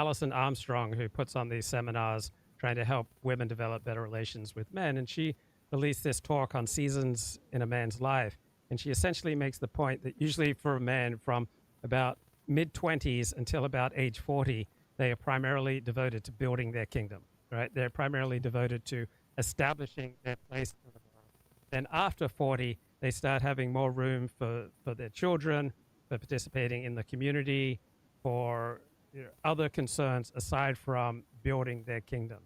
Alison Armstrong, who puts on these seminars trying to help women develop better relations with men. And she released this talk on seasons in a man's life. And she essentially makes the point that usually for a man from about mid 20s until about age 40, they are primarily devoted to building their kingdom, right? They're primarily devoted to establishing their place in the world. Then after 40, they start having more room for their children, for participating in the community, for other concerns aside from building their kingdom.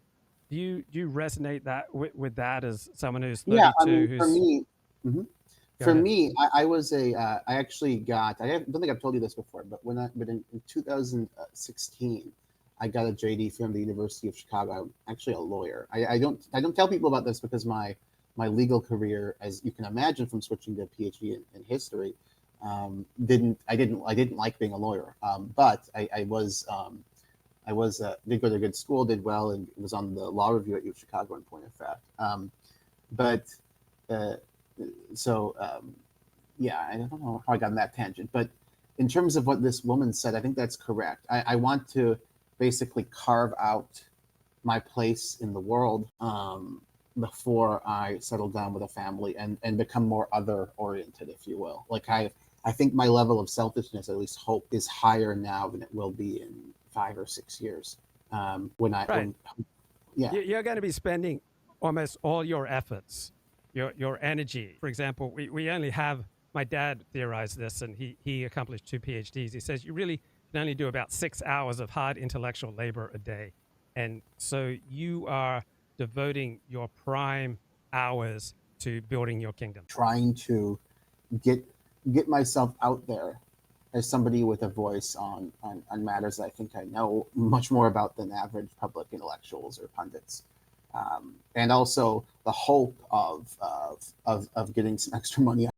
Do you resonate with that as someone who's Yeah, I 32, mean, for who's me, mhm. go For ahead. me, I was I actually got, don't think I've told you this before, but but in 2016, I got a JD from the University of Chicago. I'm actually a lawyer. I don't tell people about this because my legal career, as you can imagine from switching to a PhD in history, I didn't like being a lawyer. But I was did go to a good school, did well, and was on the law review at U of Chicago in point of fact. But uh, so yeah, I don't know how I got on that tangent, but in terms of what this woman said, I think that's correct. I want to basically carve out my place in the world before I settle down with a family and become more other oriented, if you will. Like I think my level of selfishness, at least hope, is higher now than it will be in 5 or 6 years. Right. When yeah. You're going to be spending almost all your efforts, your energy. For example, we only have, my dad theorized this and he accomplished 2 PhDs. He says you really can only do about 6 hours of hard intellectual labor a day. And so you are devoting your prime hours to building your kingdom. Trying to get get myself out there as somebody with a voice on matters that I think I know much more about than average public intellectuals or pundits. And also the hope of getting some extra money